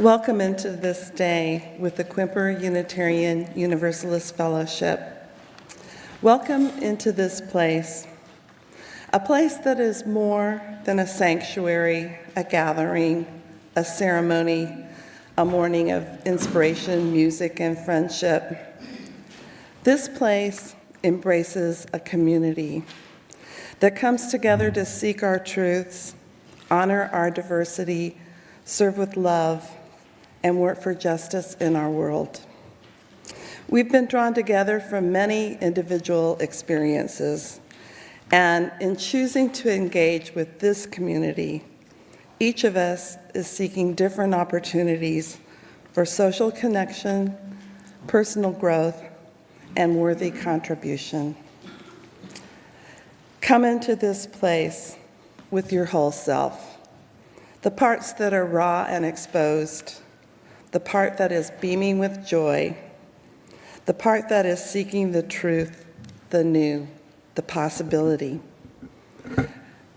Welcome into this day with the Quimper Unitarian Universalist Fellowship. Welcome into this place, a place that is more than a sanctuary, a gathering, a ceremony, a morning of inspiration, music, and friendship. This place embraces a community that comes together to seek our truths, honor our diversity, serve with love, and work for justice in our world. We've been drawn together from many individual experiences, and in choosing to engage with this community, each of us is seeking different opportunities for social connection, personal growth, and worthy contribution. Come into this place with your whole self, the parts that are raw and exposed, the part that is beaming with joy, the part that is seeking the truth, the new, the possibility.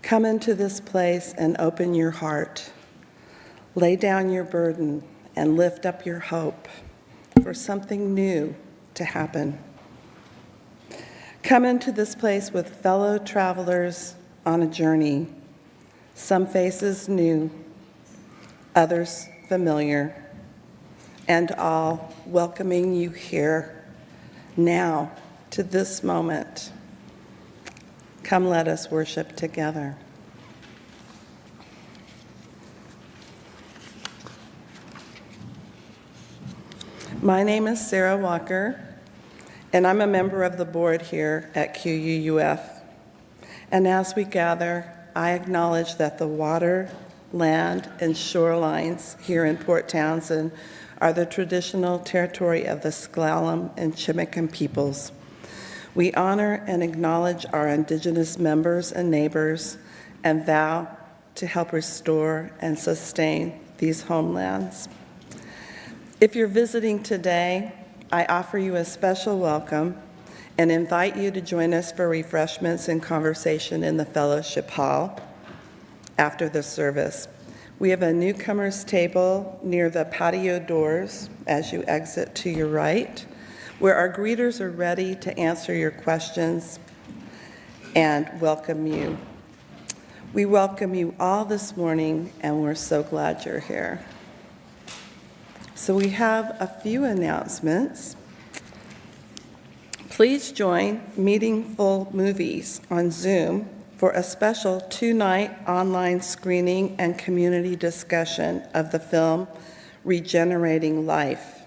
Come into this place and open your heart. Lay down your burden and lift up your hope for something new to happen. Come into this place with fellow travelers on a journey, some faces new, others familiar, and all welcoming you here, now, to this moment. Come, let us worship together. My name is Sarah Walker, and I'm a member of the board here at QUUF. And as we gather, I acknowledge that the water, land, and shorelines here in Port Townsend are the traditional territory of the S'Klallam and Chimicum peoples. We honor and acknowledge our Indigenous members and neighbors and vow to help restore and sustain these homelands. If you're visiting today, I offer you a special welcome and invite you to join us for refreshments and conversation in the fellowship hall after the service. We have a newcomers table near the patio doors as you exit to your right, where our greeters are ready to answer your questions and welcome you. We welcome you all this morning, and we're so glad you're here. So we have a few announcements. Please join Meaningful Movies on Zoom for a special 2-night online screening and community discussion of the film Regenerating Life.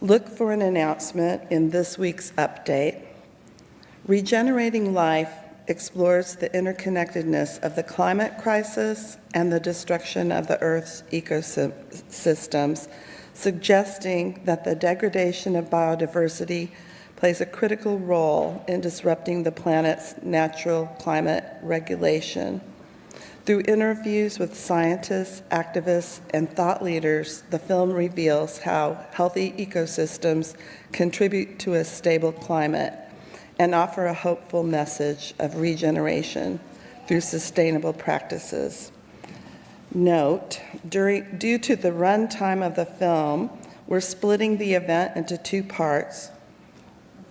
Look for an announcement in this week's update. Regenerating Life explores the interconnectedness of the climate crisis and the destruction of the Earth's ecosystems, suggesting that the degradation of biodiversity plays a critical role in disrupting the planet's natural climate regulation. Through interviews with scientists, activists, and thought leaders, the film reveals how healthy ecosystems contribute to a stable climate and offer a hopeful message of regeneration through sustainable practices. Note, due to the runtime of the film, we're splitting the event into 2 parts.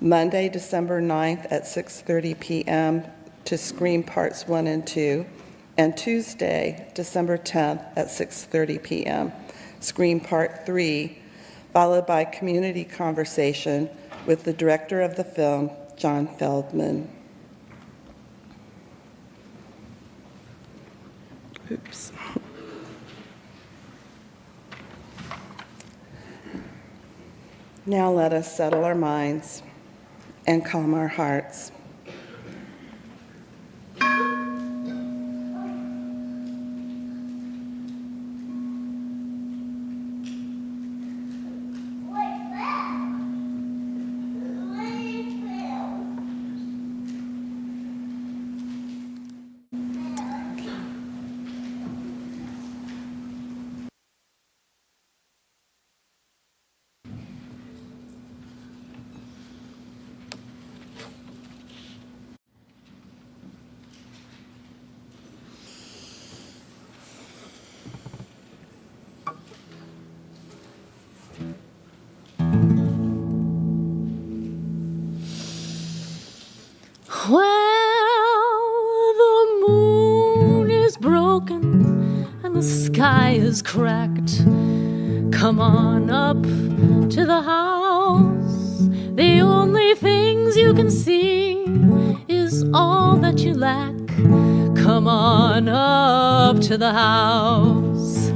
Monday, December 9th at 6:30 p.m. to screen parts 1 and 2, and Tuesday, December 10th at 6:30 p.m., screen part 3, followed by community conversation with the director of the film, John Feldman. Oops. Now let us settle our minds and calm our hearts. is cracked. Come on up to the house. The only things you can see is all that you lack. Come on up to the house.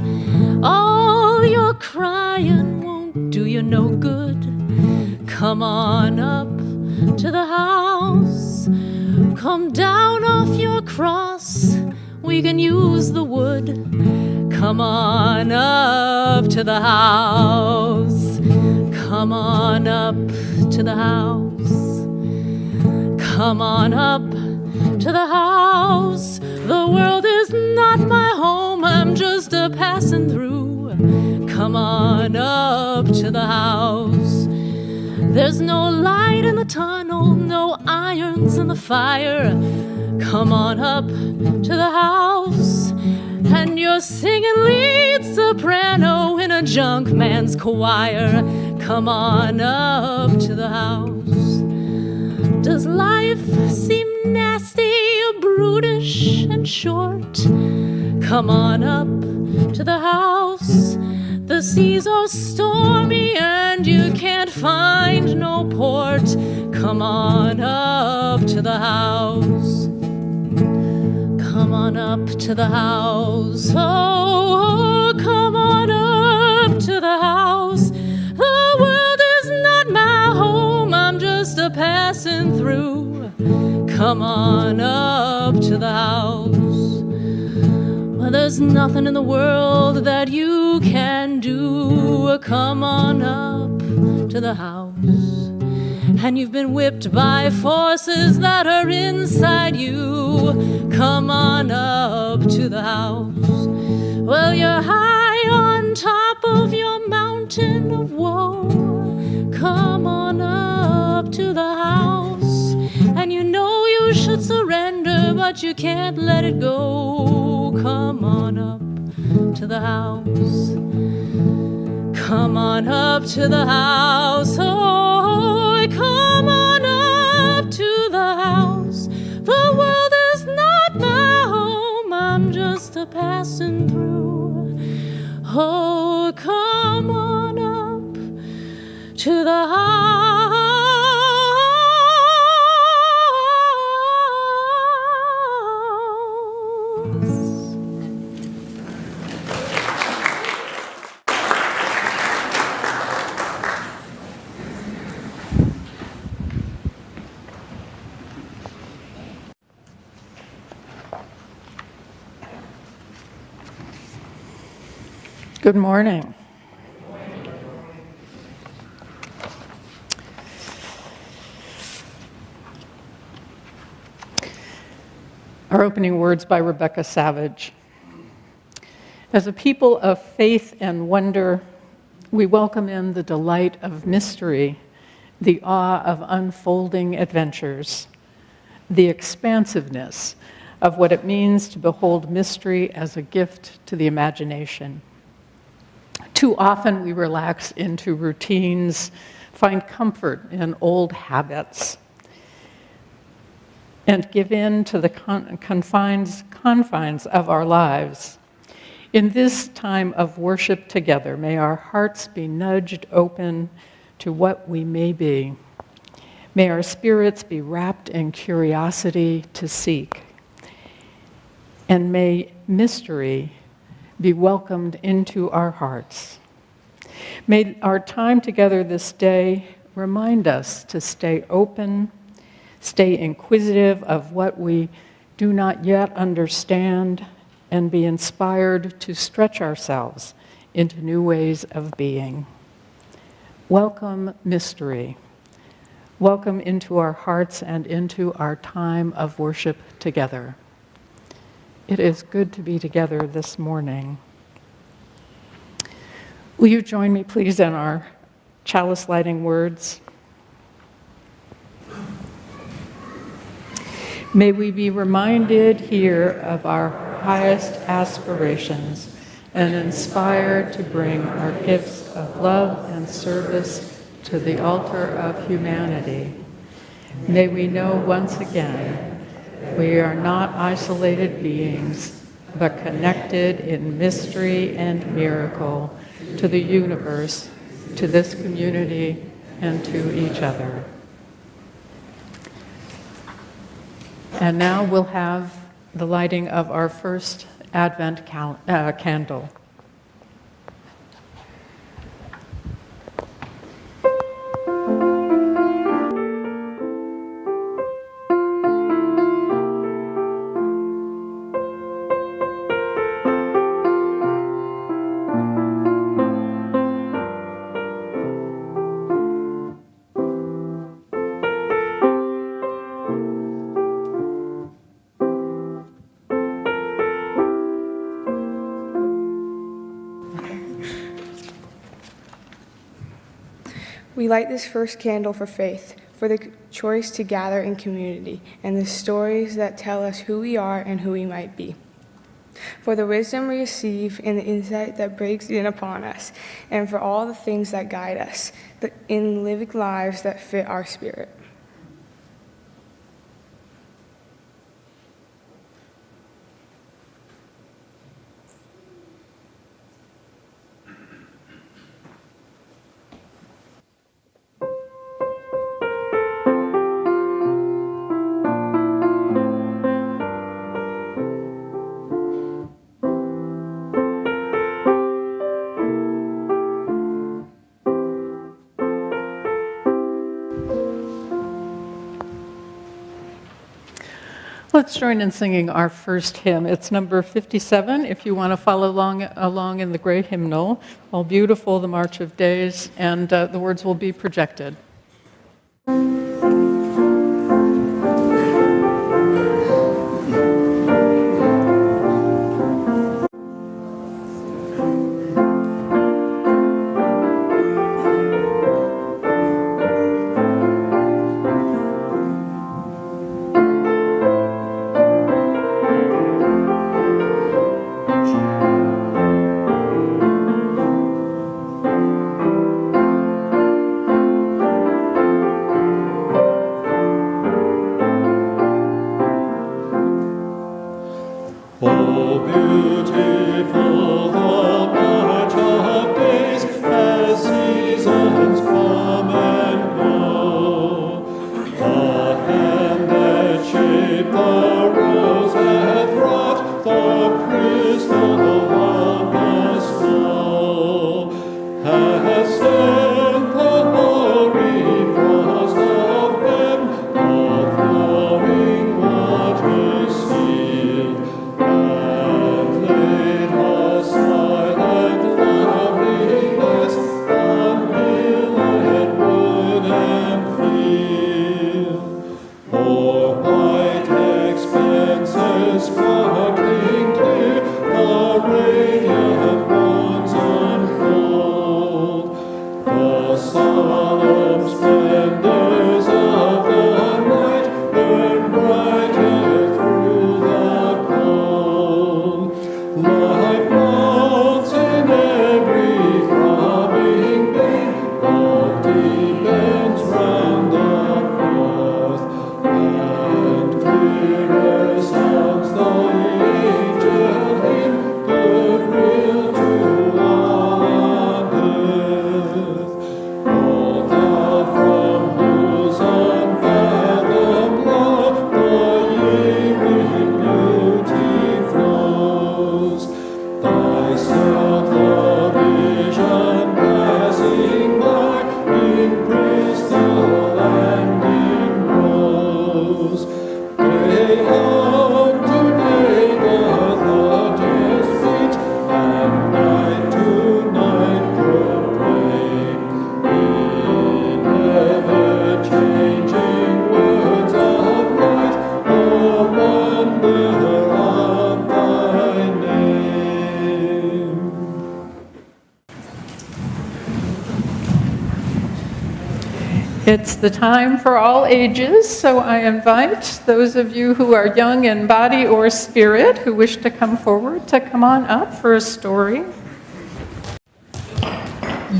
All your crying won't do you no good. Come on up to the house. Come down off your cross. We can use the wood. Come on up to the house. Come on up to the house. Come on up to the house. The world is not my home, I'm just a passing through. Come on up to the house. There's no light in the tunnel, no irons in the fire. Come on up to the house. And you're singing lead soprano in a junk man's choir. Come on up to the house. Does life seem nasty, brutish, and short? Come on up to the house. The seas are stormy and you can't find no port. Come on up to the house. Come on up to the house. Oh, come on up to the house. The world is not my home, I'm just a passing through. Come on up to the house. Well, there's nothing in the world that you can do. Come on up to the house. And you've been whipped by forces that are inside you. Come on up to the house. Well, you're high on top of your mountain of woe. Come on up to the house. And you know you should surrender, but you can't let it go. Come on up to the house. Come on up to the house. Oh, come on up to the house. The world is not my home, I'm just a passing through. Oh, come on up to the house. Good morning. Our opening words by Rebecca Savage. As a people of faith and wonder, we welcome in the delight of mystery, the awe of unfolding adventures, the expansiveness of what it means to behold mystery as a gift to the imagination. Too often we relax into routines, find comfort in old habits, and give in to the confines of our lives. In this time of worship together, may our hearts be nudged open to what we may be. May our spirits be wrapped in curiosity to seek. And may mystery be welcomed into our hearts. May our time together this day remind us to stay open, stay inquisitive of what we do not yet understand, and be inspired to stretch ourselves into new ways of being. Welcome, mystery. Welcome into our hearts and into our time of worship together. It is good to be together this morning. Will you join me, please, in our chalice lighting words? May we be reminded here of our highest aspirations and inspired to bring our gifts of love and service to the altar of humanity. May we know once again we are not isolated beings, but connected in mystery and miracle to the universe, to this community, and to each other. And now we'll have the lighting of our first Advent candle. We light this first candle for faith, for the choice to gather in community, and the stories that tell us who we are and who we might be. For the wisdom we receive and the insight that breaks in upon us, and for all the things that guide us in living lives that fit our spirit. Let's join in singing our first hymn. It's number 57, if you want to follow along in the great hymnal. All beautiful, the March of Days, and the words will be projected. It's the time for all ages, so I invite those of you who are young in body or spirit who wish to come forward to come on up for a story.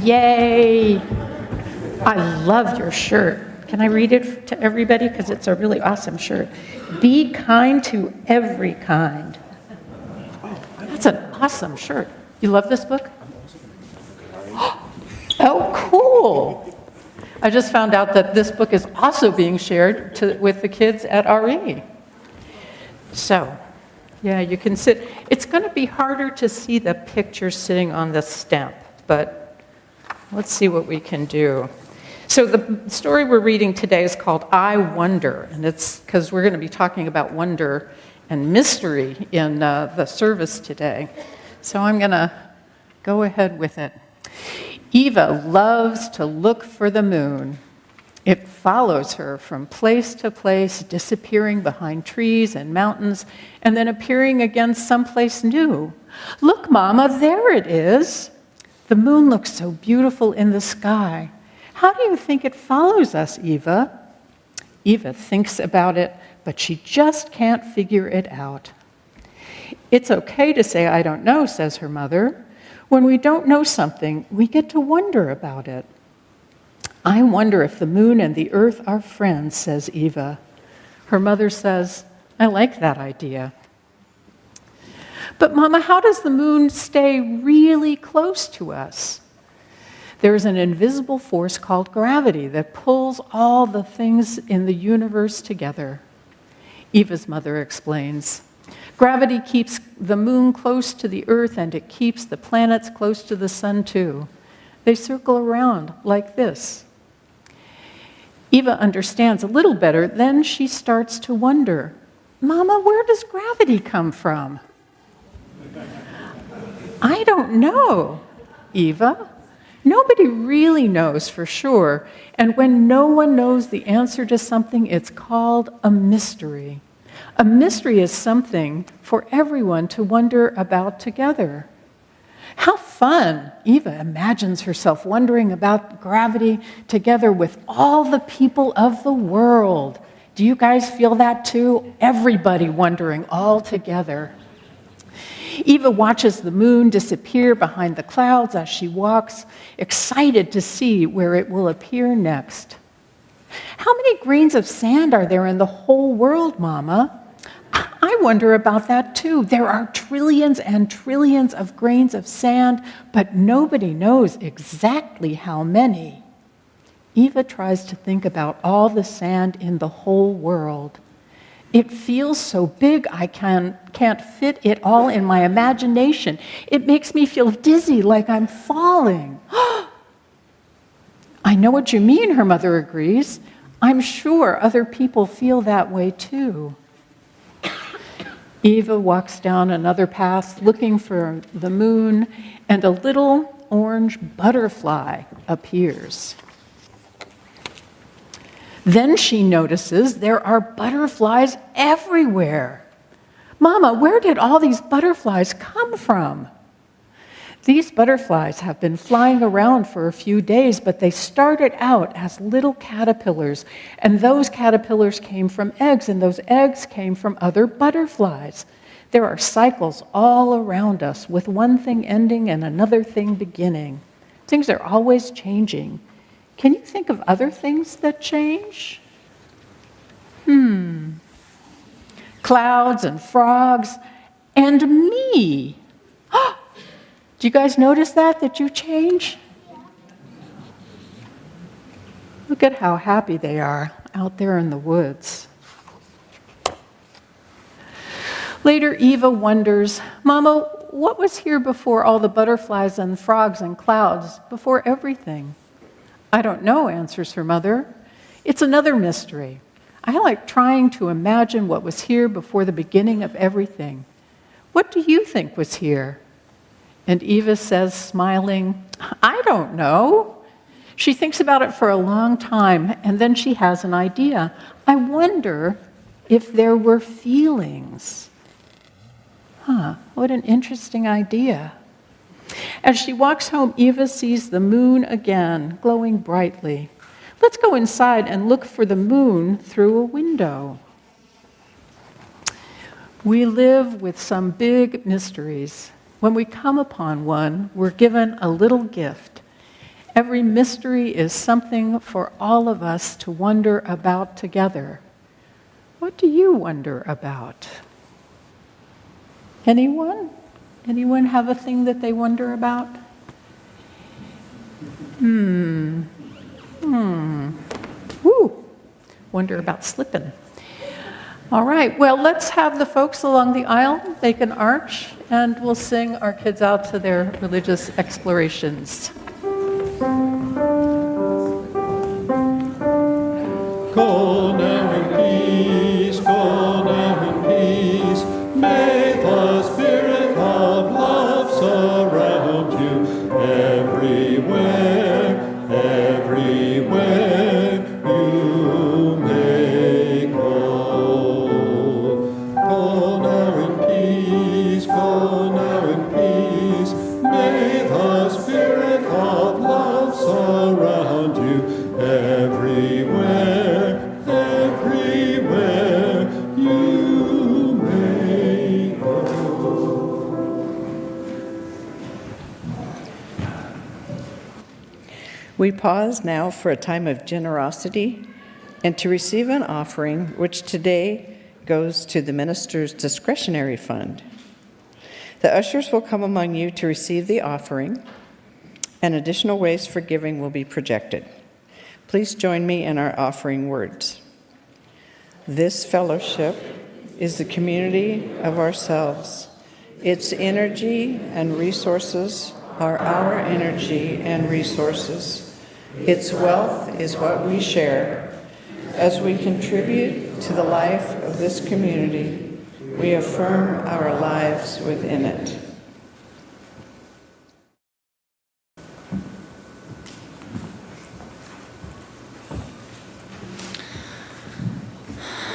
Yay! I love your shirt. Can I read it to everybody? Because it's a really awesome shirt. Be kind to every kind. That's an awesome shirt. You love this book? Oh, cool. I just found out that this book is also being shared with the kids at RE. So, yeah, you can sit. It's going to be harder to see the picture sitting on the stamp, but let's see what we can do. So the story we're reading today is called I Wonder, and it's because we're going to be talking about wonder and mystery in the service today. So I'm going to go ahead with it. Eva loves to look for the moon. It follows her from place to place, disappearing behind trees and mountains, and then appearing again someplace new. Look, Mama, there it is. The moon looks so beautiful in the sky. How do you think it follows us, Eva? Eva thinks about it, but she just can't figure it out. It's okay to say, I don't know, says her mother. When we don't know something, we get to wonder about it. I wonder if the moon and the earth are friends, says Eva. Her mother says, I like that idea. But Mama, how does the moon stay really close to us? There's an invisible force called gravity that pulls all the things in the universe together. Eva's mother explains. Gravity keeps the moon close to the earth, and it keeps the planets close to the sun, too. They circle around like this. Eva understands a little better, then she starts to wonder, Mama, where does gravity come from? I don't know, Eva. Nobody really knows for sure, and when no one knows the answer to something, it's called a mystery. A mystery is something for everyone to wonder about together. How fun! Eva imagines herself wondering about gravity together with all the people of the world. Do you guys feel that too? Everybody wondering all together. Eva watches the moon disappear behind the clouds as she walks, excited to see where it will appear next. How many grains of sand are there in the whole world, Mama? I wonder about that too. There are trillions and trillions of grains of sand, but nobody knows exactly how many. Eva tries to think about all the sand in the whole world. It feels so big I can't fit it all in my imagination. It makes me feel dizzy, like I'm falling. I know what you mean, her mother agrees. I'm sure other people feel that way too. Eva walks down another path looking for the moon, and a little orange butterfly appears. Then she notices there are butterflies everywhere. Mama, where did all these butterflies come from? These butterflies have been flying around for a few days, but they started out as little caterpillars, and those caterpillars came from eggs, and those eggs came from other butterflies. There are cycles all around us, with one thing ending and another thing beginning. Things are always changing. Can you think of other things that change? Clouds and frogs and me. Do you guys notice that you change? Look at how happy they are out there in the woods. Later, Eva wonders, Mama, what was here before all the butterflies and frogs and clouds, before everything? I don't know, answers her mother. It's another mystery. I like trying to imagine what was here before the beginning of everything. What do you think was here? And Eva says, smiling, I don't know. She thinks about it for a long time, and then she has an idea. I wonder if there were feelings. What an interesting idea. As she walks home, Eva sees the moon again, glowing brightly. Let's go inside and look for the moon through a window. We live with some big mysteries. When we come upon one, we're given a little gift. Every mystery is something for all of us to wonder about together. What do you wonder about? Anyone? Anyone have a thing that they wonder about? Woo! Wonder about slipping. All right, well, let's have the folks along the aisle make an arch, and we'll sing our kids out to their religious explorations. Go now in peace, go now in peace. May the spirit of love surround you everywhere, everywhere you may go. Go now in peace, go now in peace. May the spirit of love surround you everywhere, everywhere you may go. We pause now for a time of generosity and to receive an offering, which today goes to the minister's discretionary fund. The ushers will come among you to receive the offering, and additional ways for giving will be projected. Please join me in our offering words. This fellowship is the community of ourselves. Its energy and resources are our energy and resources. Its wealth is what we share. As we contribute to the life of this community, we affirm our lives within it.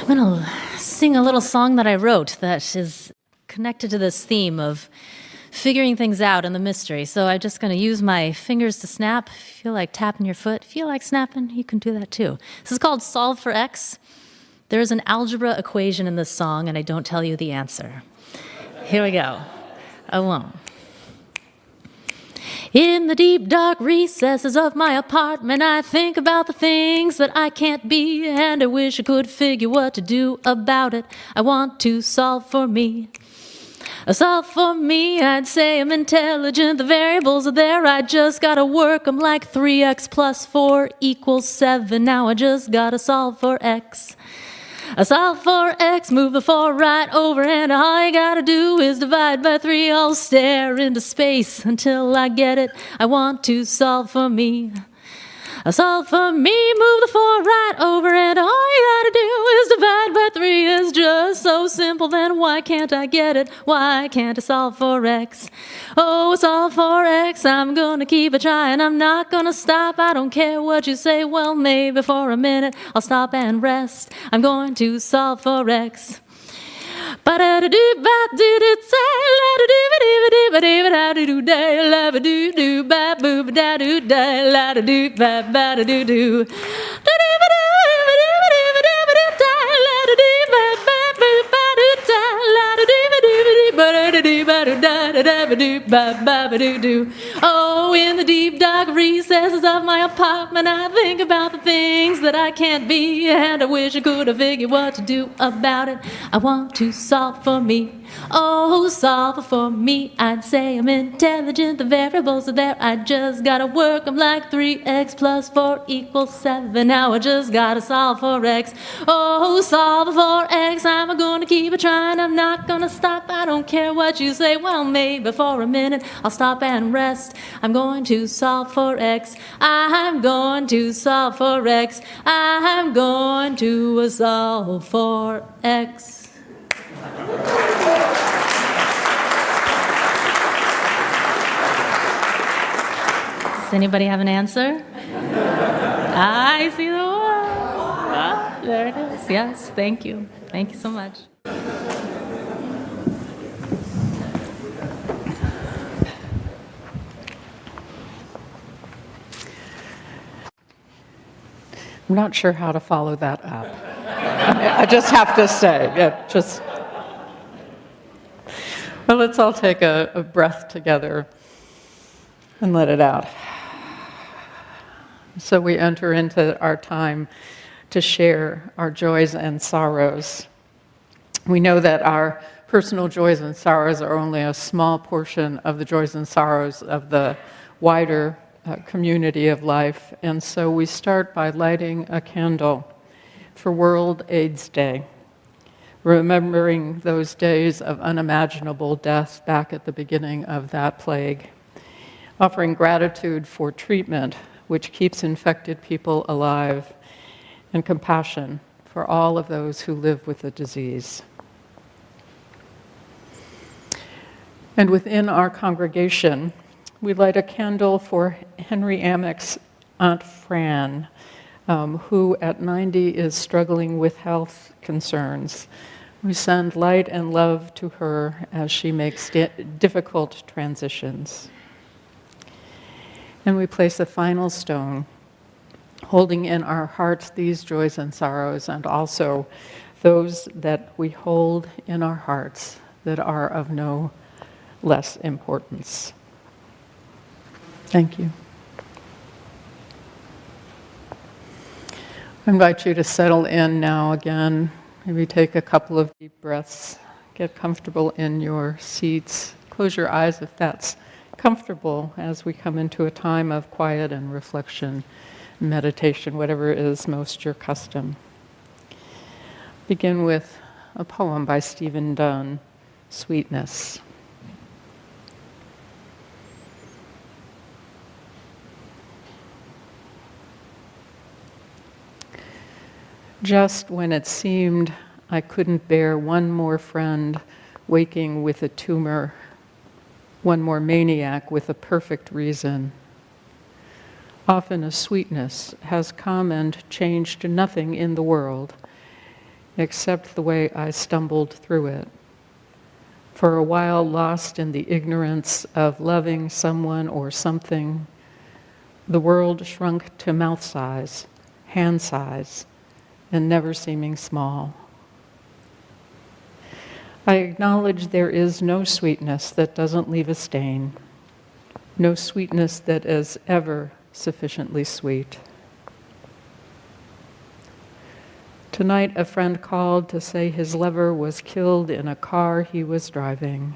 I'm going to sing a little song that I wrote that is connected to this theme of figuring things out in the mystery. So I'm just going to use my fingers to snap. If you feel like tapping your foot, if you feel like snapping, you can do that too. This is called Solve for X. There's an algebra equation in this song, and I don't tell you the answer. Here we go. I won't. In the deep, dark recesses of my apartment, I think about the things that I can't be, and I wish I could figure what to do about it. I want to solve for me. Solve for me, I'd say I'm intelligent. The variables are there, I just gotta work them like 3x plus 4 equals 7. Now I just gotta solve for x. I solve for x, move the 4 right over, and all you gotta do is divide by 3. I'll stare into space until I get it. I want to solve for me. I solve for me, move the 4 right over, and all you gotta do is divide by 3. It's just so simple, then why can't I get it? Why can't I solve for x? Oh, solve for x, I'm gonna keep it trying. I'm not gonna stop, I don't care what you say. Well, maybe for a minute I'll stop and rest. I'm going to solve for x. Oh, in the deep, dark recesses of my apartment, I think about the things that I can't be, and I wish I could have figured what to do about it. I want to solve for me. Oh, solve for me. I'd say I'm intelligent. The variables are there. I just gotta work them like 3x plus 4 equals 7. Now I just gotta solve for x. Oh, solve for x. I'm gonna keep it trying. I'm not gonna stop. I don't care what you say. Well, maybe for a minute I'll stop and rest. I'm going to solve for x. I'm going to solve for x. I'm going to solve for x. Does anybody have an answer? I see the one. Ah, there it is. Yes, thank you. Thank you so much. I'm not sure how to follow that up. I just have to say, Well, let's all take a breath together and let it out. So we enter into our time to share our joys and sorrows. We know that our personal joys and sorrows are only a small portion of the joys and sorrows of the wider community of life. And so we start by lighting a candle for World AIDS Day, remembering those days of unimaginable death back at the beginning of that plague, offering gratitude for treatment, which keeps infected people alive, and compassion for all of those who live with the disease. And within our congregation, we light a candle for Henry Amick's Aunt Fran, who at 90 is struggling with health concerns. We send light and love to her as she makes difficult transitions. And we place a final stone, holding in our hearts these joys and sorrows, and also those that we hold in our hearts that are of no less importance. Thank you. I invite you to settle in now again. Maybe take a couple of deep breaths. Get comfortable in your seats. Close your eyes if that's comfortable as we come into a time of quiet and reflection, meditation, whatever is most your custom. Begin with a poem by Stephen Dunn, Sweetness. Just when it seemed I couldn't bear one more friend waking with a tumor, one more maniac with a perfect reason, often a sweetness has come and changed nothing in the world except the way I stumbled through it. For a while lost in the ignorance of loving someone or something, the world shrunk to mouth size, hand size, and never seeming small. I acknowledge there is no sweetness that doesn't leave a stain, no sweetness that is ever sufficiently sweet. Tonight, a friend called to say his lover was killed in a car he was driving.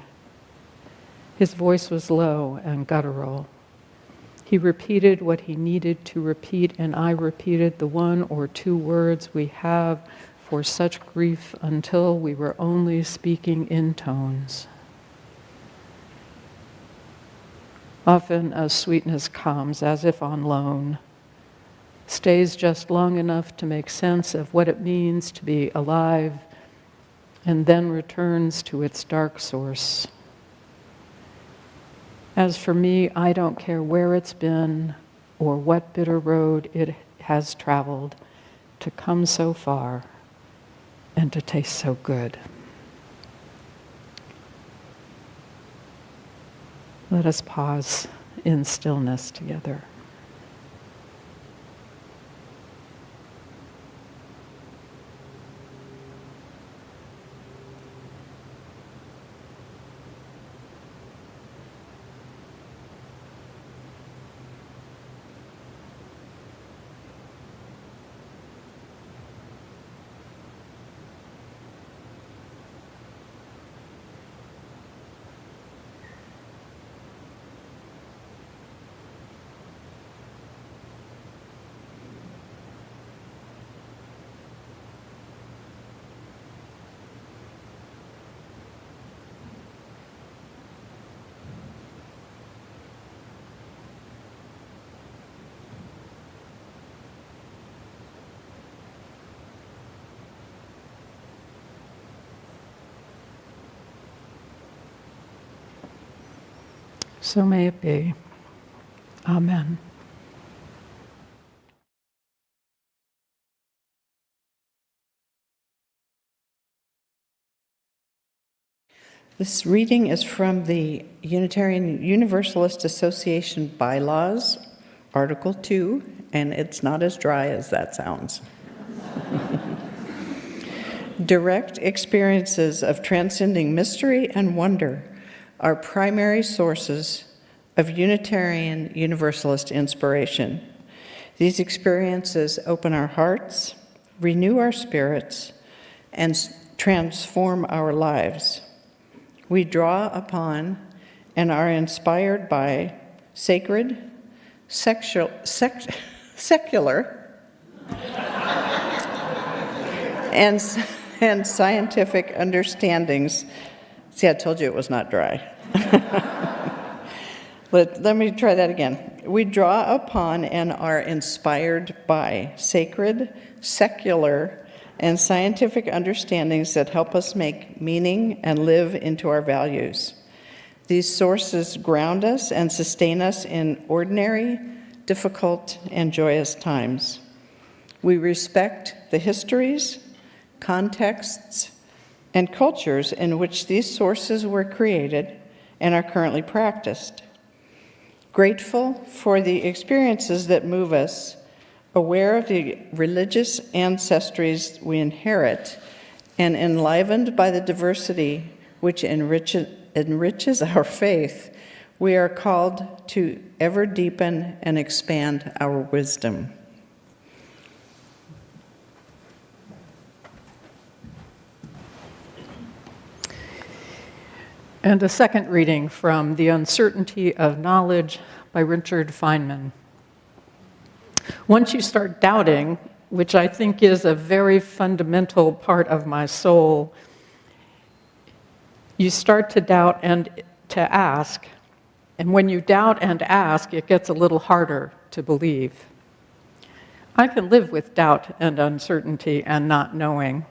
His voice was low and guttural. He repeated what he needed to repeat, and I repeated the one or two words we have for such grief until we were only speaking in tones. Often a sweetness comes as if on loan, stays just long enough to make sense of what it means to be alive, and then returns to its dark source. As for me, I don't care where it's been or what bitter road it has traveled to come so far and to taste so good. Let us pause in stillness together. So may it be. Amen. This reading is from the Unitarian Universalist Association Bylaws, Article 2, and it's not as dry as that sounds. Direct experiences of transcending mystery and wonder are primary sources of Unitarian Universalist inspiration. These experiences open our hearts, renew our spirits, and transform our lives. we draw upon and are inspired by sacred, secular, and scientific understandings. See, I told you it was not dry. Let me try that again. We draw upon and are inspired by sacred, secular, and scientific understandings that help us make meaning and live into our values. These sources ground us and sustain us in ordinary, difficult, and joyous times. We respect the histories, contexts, and cultures in which these sources were created and are currently practiced. Grateful for the experiences that move us, aware of the religious ancestries we inherit, and enlivened by the diversity which enriches our faith, we are called to ever deepen and expand our wisdom. And a second reading from The Uncertainty of Knowledge by Richard Feynman. Once you start doubting, which I think is a very fundamental part of my soul, you start to doubt and to ask. And when you doubt and ask, it gets a little harder to believe. I can live with doubt and uncertainty and not knowing.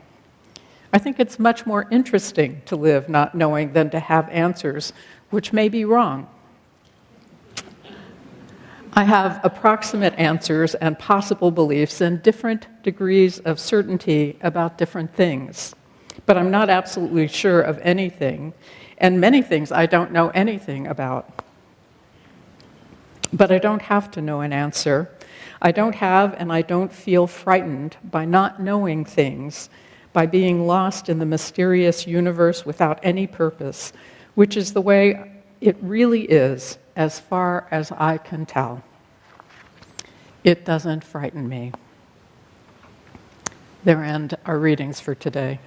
I think it's much more interesting to live not knowing than to have answers, which may be wrong. I have approximate answers and possible beliefs and different degrees of certainty about different things. But I'm not absolutely sure of anything, and many things I don't know anything about. But I don't have to know an answer. I don't have and I don't feel frightened by not knowing things, by being lost in the mysterious universe without any purpose, which is the way it really is, as far as I can tell. It doesn't frighten me. There end our readings for today.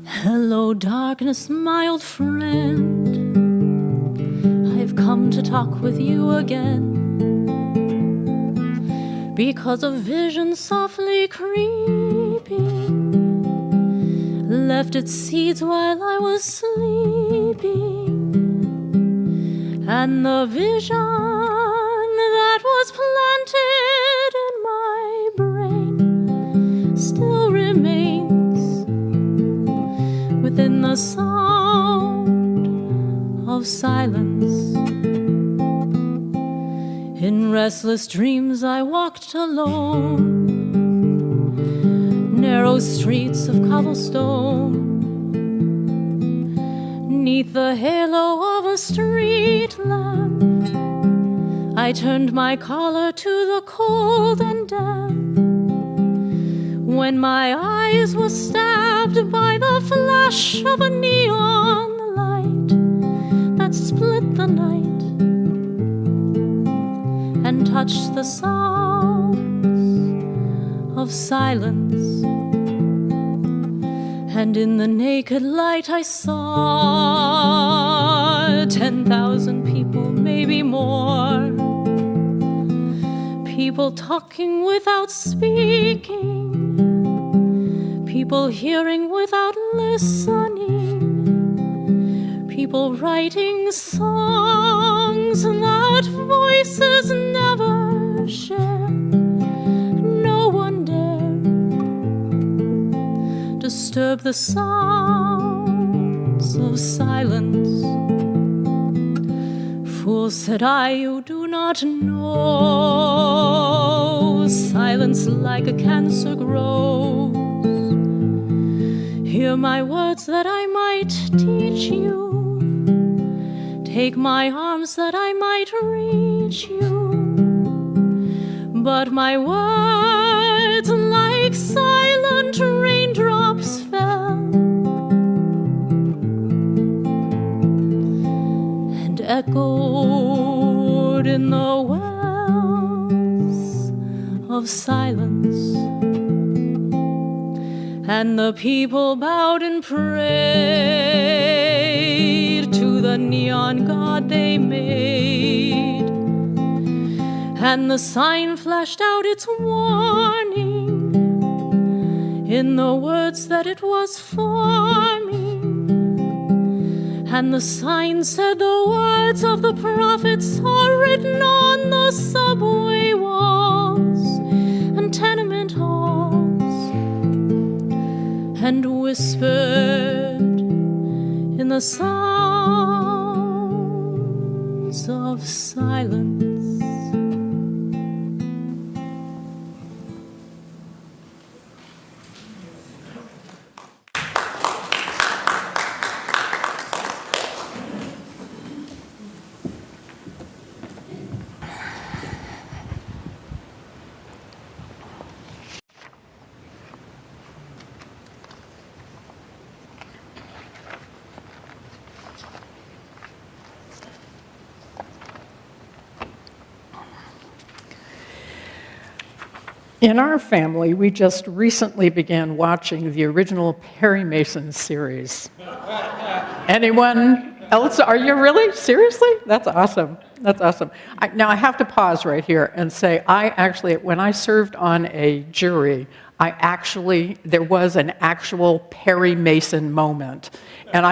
Hello, darkness, my old friend. I've come to talk with you again, because a vision softly creeping left its seeds while I was sleeping, and the vision that was planted in my brain still remains within the sound of silence. In restless dreams I walked alone, narrow streets of cobblestone, 'neath the halo of a street lamp. I turned my collar to the cold and damp, when my eyes were stabbed by the flash of a neon light that split the night and touched the sounds of silence. And in the naked light I saw 10,000 people, maybe more, people talking without speaking, people hearing without listening, people writing songs that voices never to share. No one dare disturb the sounds of silence. For, said I, you do not know, silence like a cancer grows. Hear my words that I might teach you. Take my arms that I might reach you. But my words like silent raindrops fell and echoed in the wells of silence. And the people bowed and prayed to the neon god they made. And the sign flashed out its warning in the words that it was forming. And the sign said the words of the prophets are written on the subway walls and tenement halls, and whispered in the sounds of silence. In our family, we just recently began watching the original Perry Mason series. Anyone else? Are you really? Seriously? That's awesome. That's awesome. Now, I have to pause right here and say, when I served on a jury, there was an actual Perry Mason moment. And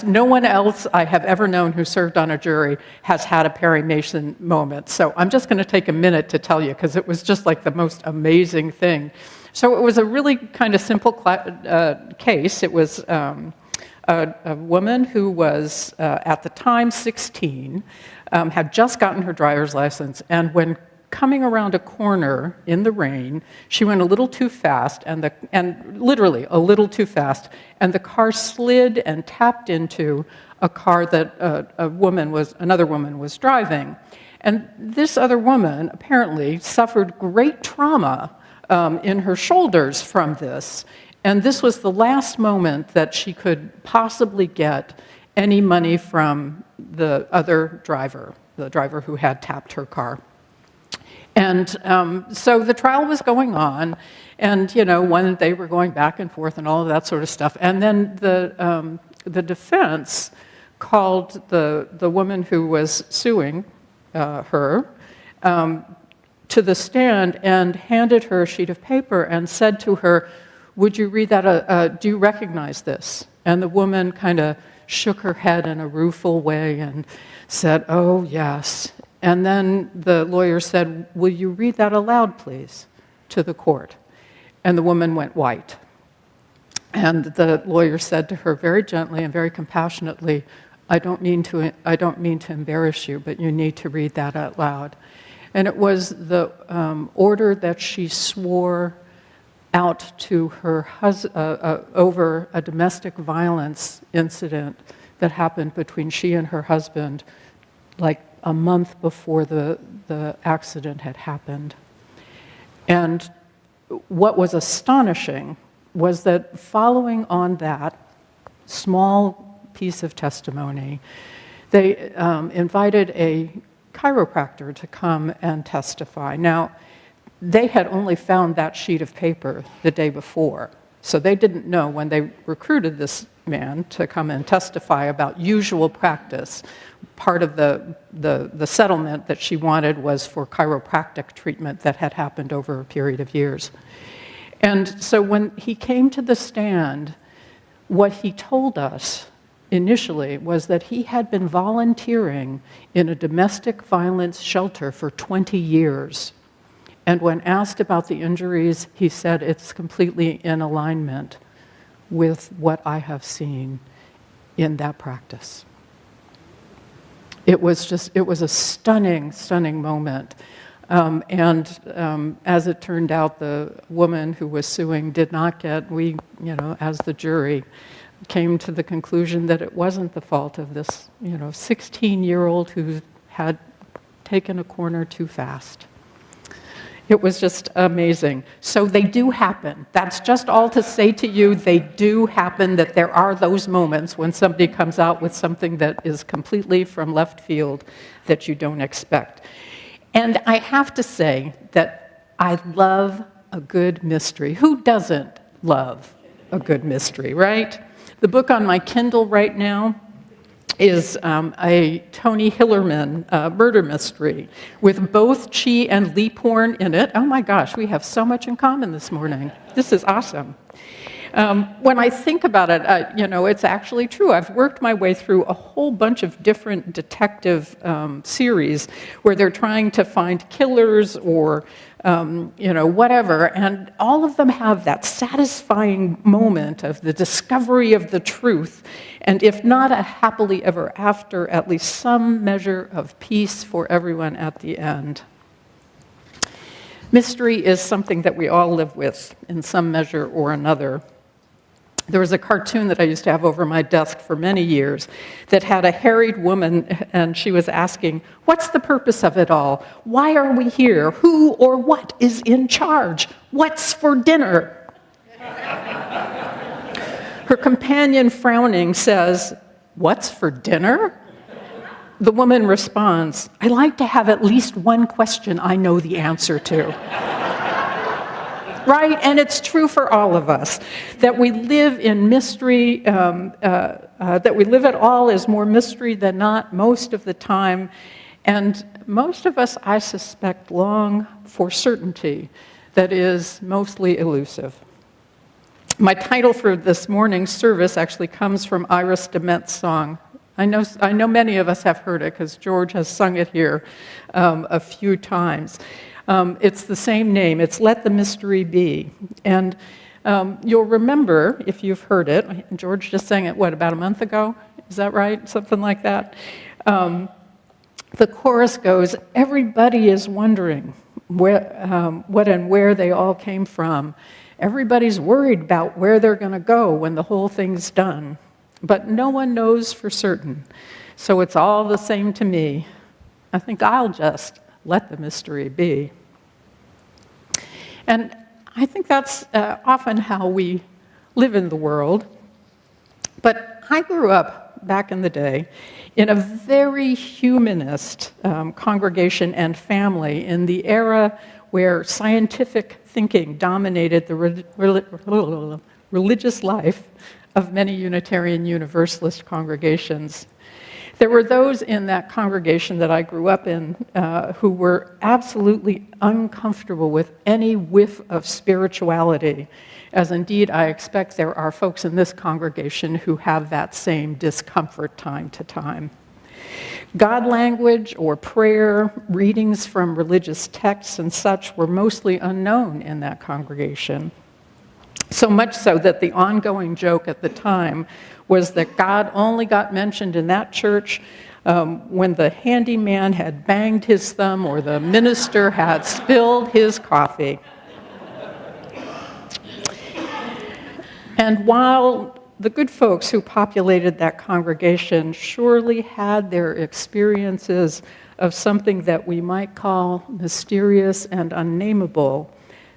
no one else I have ever known who served on a jury has had a Perry Mason moment. So I'm just going to take a minute to tell you, because it was just like the most amazing thing. So it was a really kind of simple case. It was a woman who was, at the time, 16, had just gotten her driver's license, and when coming around a corner in the rain, she went a little too fast, and literally a little too fast, and the car slid and tapped into a car that another woman was driving. And this other woman apparently suffered great trauma in her shoulders from this, and this was the last moment that she could possibly get any money from the other driver, the driver who had tapped her car. And so the trial was going on, and when they were going back and forth and all of that sort of stuff. And then the defense called the woman who was suing her to the stand and handed her a sheet of paper and said to her, "Would you read that? Do you recognize this?" And the woman kind of shook her head in a rueful way and said, "Oh, yes." And then the lawyer said, "Will you read that aloud, please, to the court?" And the woman went white. And the lawyer said to her very gently and very compassionately, I don't mean to embarrass you, but you need to read that out loud." And it was the order that she swore out to her husband over a domestic violence incident that happened between she and her husband, like a month before the accident had happened. And what was astonishing was that following on that small piece of testimony, they invited a chiropractor to come and testify. Now, they had only found that sheet of paper the day before, so they didn't know when they recruited this man to come and testify about usual practice. Part of the settlement that she wanted was for chiropractic treatment that had happened over a period of years. And so when he came to the stand, what he told us initially was that he had been volunteering in a domestic violence shelter for 20 years. And when asked about the injuries, he said it's completely in alignment with what I have seen in that practice. It was a stunning, stunning moment. As it turned out, the woman who was suing did not get, as the jury, came to the conclusion that it wasn't the fault of this, 16-year-old who had taken a corner too fast. It was just amazing. So they do happen. That's just all to say to you, they do happen, that there are those moments when somebody comes out with something that is completely from left field that you don't expect. And I have to say that I love a good mystery. Who doesn't love a good mystery, right? The book on my Kindle right now is a Tony Hillerman murder mystery with both Chi and Leaphorn in it. Oh my gosh, we have so much in common this morning. This is awesome. When I think about it, it's actually true. I've worked my way through a whole bunch of different detective series where they're trying to find killers or whatever, and all of them have that satisfying moment of the discovery of the truth, and if not a happily ever after, at least some measure of peace for everyone at the end. Mystery is something that we all live with in some measure or another. There was a cartoon that I used to have over my desk for many years that had a harried woman, and she was asking, what's the purpose of it all? Why are we here? Who or what is in charge? What's for dinner? Her companion, frowning, says, what's for dinner? The woman responds, I like to have at least one question I know the answer to. Right? And it's true for all of us, that we live in mystery, that we live at all is more mystery than not most of the time. And most of us, I suspect, long for certainty that is mostly elusive. My title for this morning's service actually comes from Iris DeMent's song. I know many of us have heard it because George has sung it here a few times. It's the same name. It's Let the Mystery Be. And you'll remember, if you've heard it, George just sang it, about a month ago? Is that right? Something like that? The chorus goes, everybody is wondering what and where they all came from. Everybody's worried about where they're going to go when the whole thing's done. But no one knows for certain. So it's all the same to me. I think I'll just let the mystery be. And I think that's often how we live in the world. But I grew up back in the day in a very humanist congregation and family in the era where scientific thinking dominated the religious life of many Unitarian Universalist congregations. There were those in that congregation that I grew up in who were absolutely uncomfortable with any whiff of spirituality, as indeed I expect there are folks in this congregation who have that same discomfort time to time. God language or prayer, readings from religious texts and such were mostly unknown in that congregation. So much so that the ongoing joke at the time was that God only got mentioned in that church when the handyman had banged his thumb or the minister had spilled his coffee. And while the good folks who populated that congregation surely had their experiences of something that we might call mysterious and unnameable,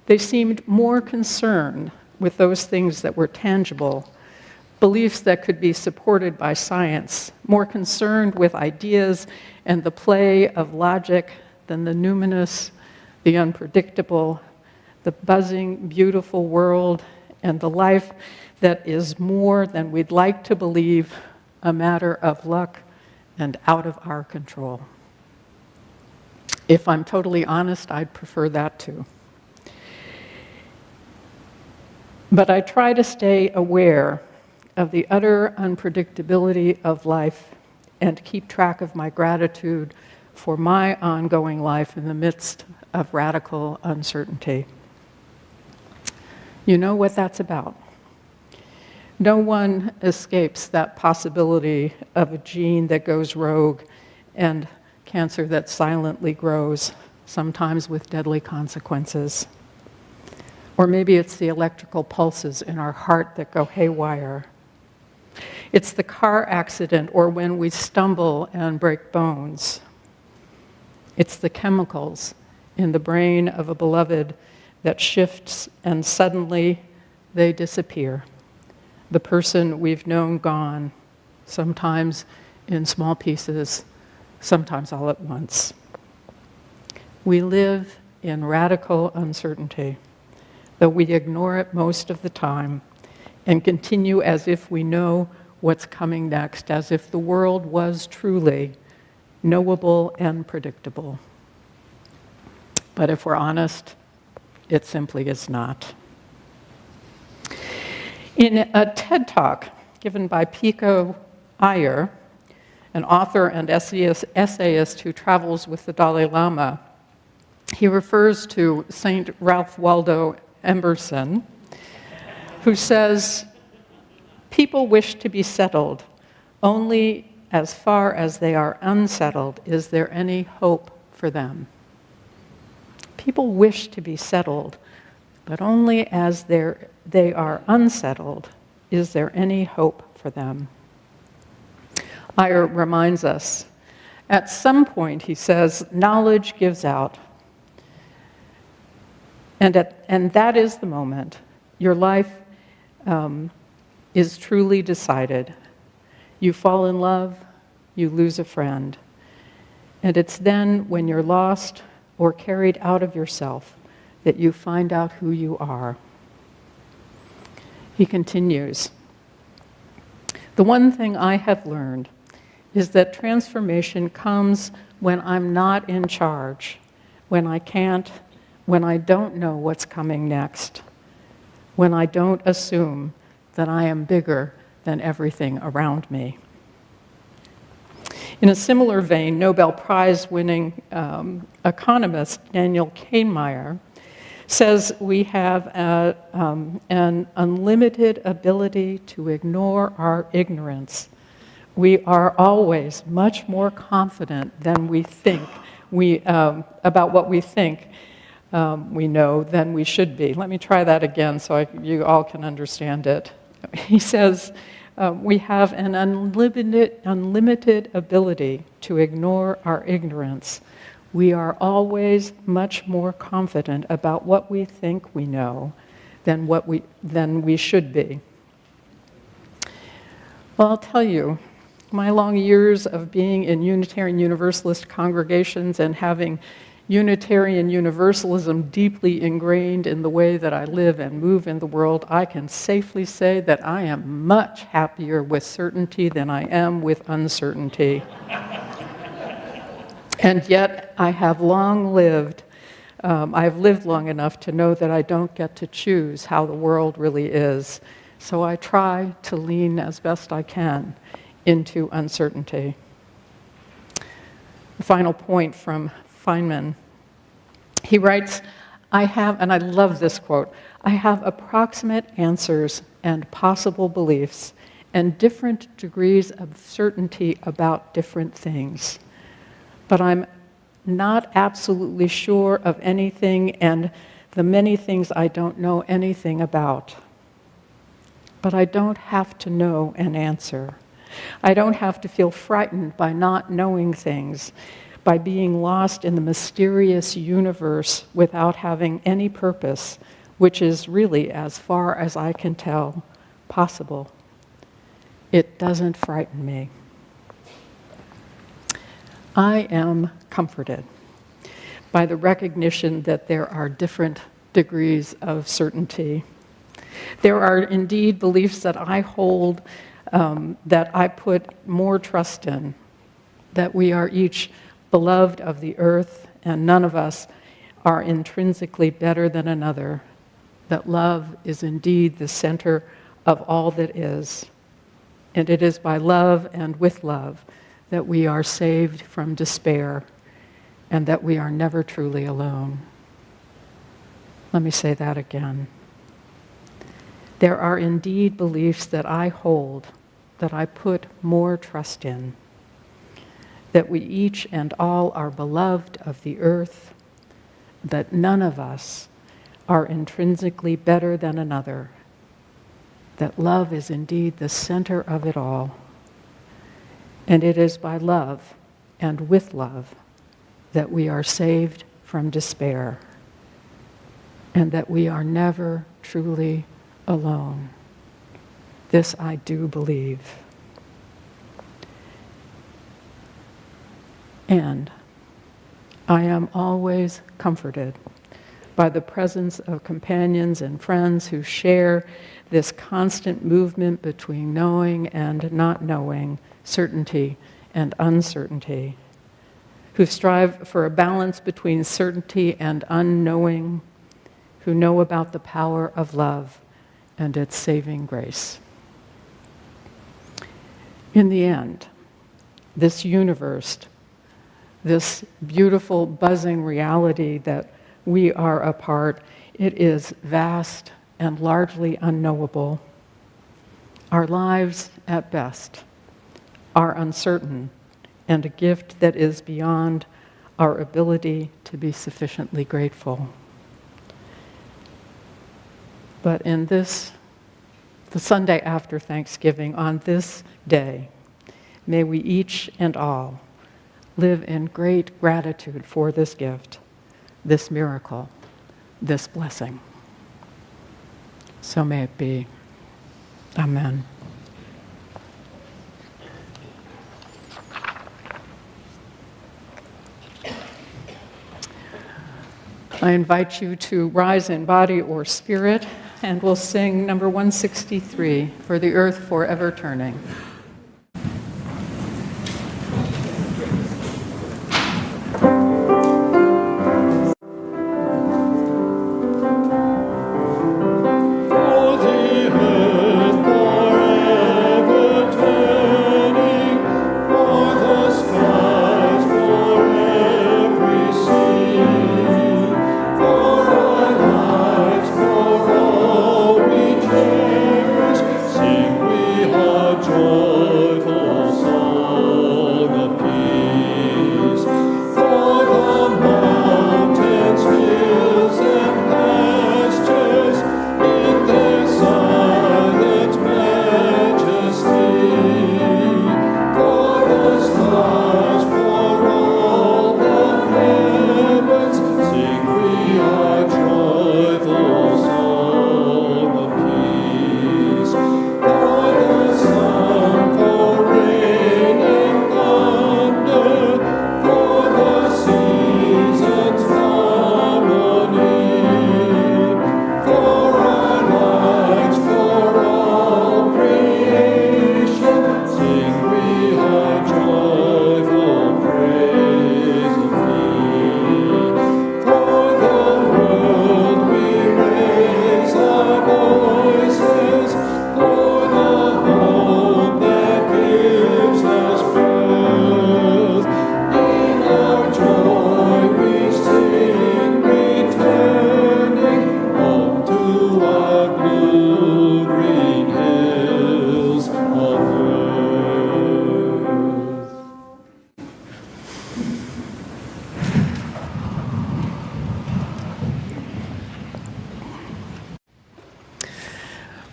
they seemed more concerned with those things that were tangible, beliefs that could be supported by science, more concerned with ideas and the play of logic than the numinous, the unpredictable, the buzzing, beautiful world, and the life that is more than we'd like to believe, a matter of luck and out of our control. If I'm totally honest, I'd prefer that too. But I try to stay aware of the utter unpredictability of life and keep track of my gratitude for my ongoing life in the midst of radical uncertainty. You know what that's about. No one escapes that possibility of a gene that goes rogue and cancer that silently grows, sometimes with deadly consequences. Or maybe it's the electrical pulses in our heart that go haywire. It's the car accident or when we stumble and break bones. It's the chemicals in the brain of a beloved that shifts and suddenly they disappear. The person we've known gone, sometimes in small pieces, sometimes all at once. We live in radical uncertainty, though we ignore it most of the time and continue as if we know what's coming next, as if the world was truly knowable and predictable. But if we're honest, it simply is not. In a TED Talk given by Pico Iyer, an author and essayist who travels with the Dalai Lama, he refers to St. Ralph Waldo Emerson, who says, "People wish to be settled. Only as far as they are unsettled is there any hope for them." People wish to be settled, but only as they are unsettled is there any hope for them. Iyer reminds us, at some point, he says, knowledge gives out. And that is the moment your life is truly decided. You fall in love, you lose a friend. And it's then when you're lost or carried out of yourself that you find out who you are. He continues, "The one thing I have learned is that transformation comes when I'm not in charge, when I can't, when I don't know what's coming next, when I don't assume that I am bigger than everything around me." In a similar vein, Nobel Prize-winning economist Daniel Kahnemeyer says we have an unlimited ability to ignore our ignorance. We are always much more confident than we think about what we think we know than we should be. Let me try that again so you all can understand it. He says, we have an unlimited ability to ignore our ignorance. We are always much more confident about what we think we know than we should be. Well, I'll tell you, my long years of being in Unitarian Universalist congregations and having Unitarian Universalism deeply ingrained in the way that I live and move in the world, I can safely say that I am much happier with certainty than I am with uncertainty. And yet, I have lived long enough to know that I don't get to choose how the world really is. So I try to lean as best I can into uncertainty. The final point from Feynman. He writes, I have, and I love this quote, I have approximate answers and possible beliefs and different degrees of certainty about different things. But I'm not absolutely sure of anything and the many things I don't know anything about. But I don't have to know an answer. I don't have to feel frightened by not knowing things, by being lost in the mysterious universe without having any purpose, which is really, as far as I can tell, possible. It doesn't frighten me. I am comforted by the recognition that there are different degrees of certainty. There are indeed beliefs that I hold, that I put more trust in, that we are each beloved of the earth and none of us are intrinsically better than another, that love is indeed the center of all that is, And it is by love and with love that we are saved from despair and that we are never truly alone. Let me say that again. There are indeed beliefs that I hold, that I put more trust in, that we each and all are beloved of the earth, that none of us are intrinsically better than another, that love is indeed the center of it all. And it is by love and with love that we are saved from despair, and that we are never truly alone. This I do believe. And I am always comforted by the presence of companions and friends who share this constant movement between knowing and not knowing, certainty and uncertainty, who strive for a balance between certainty and unknowing, who know about the power of love and its saving grace. In the end, this universe, this beautiful buzzing reality that we are a part, it is vast and largely unknowable. Our lives, at best, are uncertain and a gift that is beyond our ability to be sufficiently grateful. But in this, the Sunday after Thanksgiving, on this day, may we each and all live in great gratitude for this gift, this miracle, this blessing. So may it be. Amen. I invite you to rise in body or spirit, and we'll sing number 163, For the Earth Forever Turning.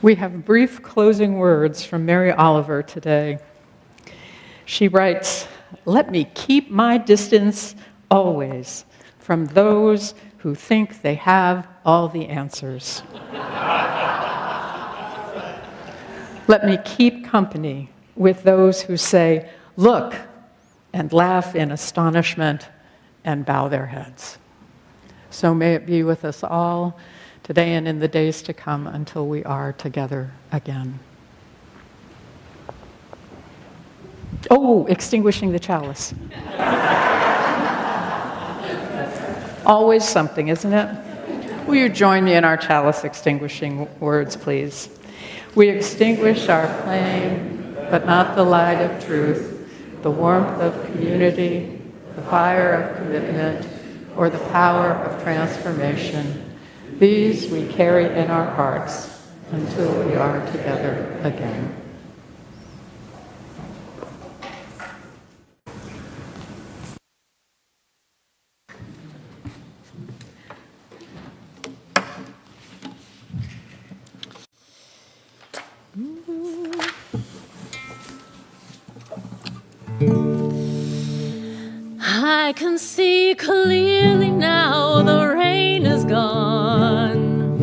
We have brief closing words from Mary Oliver today. She writes, "Let me keep my distance always from those who think they have all the answers. Let me keep company with those who say, 'Look,' and laugh in astonishment and bow their heads." So may it be with us all today and in the days to come until we are together again. Oh, extinguishing the chalice. Always something, isn't it? Will you join me in our chalice extinguishing words, please? We extinguish our flame but not the light of truth, the warmth of community, the fire of commitment, or the power of transformation. These we carry in our hearts until we are together again. I can see clearly now the rain is gone.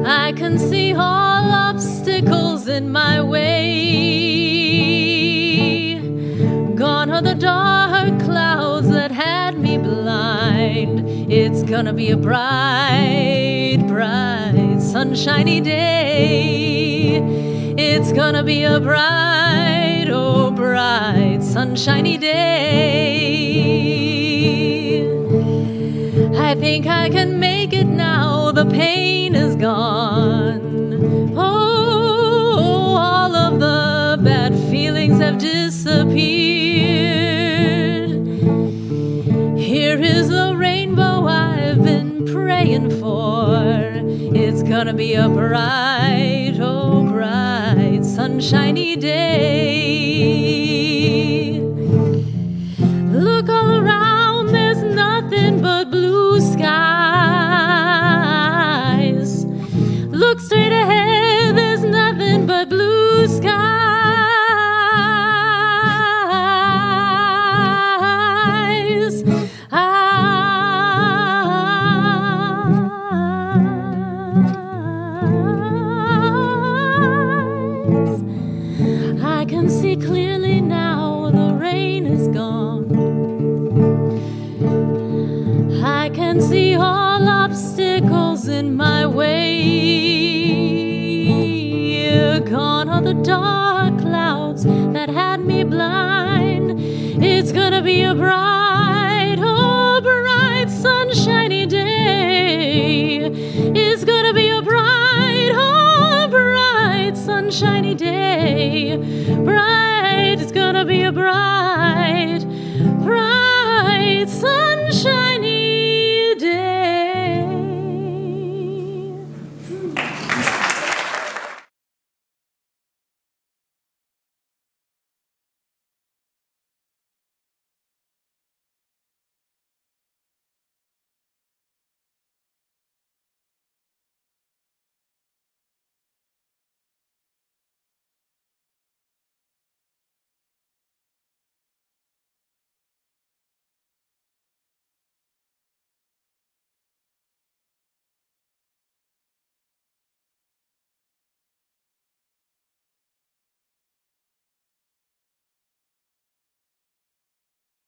I can see all obstacles in my way. Gone are the dark clouds that had me blind. It's gonna be a bright, bright, sunshiny day. It's gonna be a bright, oh bright, sunshiny day. I think I can make it now, the pain is gone. Oh, all of the bad feelings have disappeared. Here is the rainbow I've been praying for. It's gonna be a bright, oh bright, sunshiny day. Look all around, there's nothing but blue skies. Look straight ahead, there's nothing but blue skies. I can see clearly now, the rain is gone. I can see all obstacles in my way. Gone are the dark clouds that had me blind. It's gonna be a bright, oh bright, sunshiny day. It's gonna be a bright, oh bright, sunshiny day. Bright, it's gonna be a bright, bright.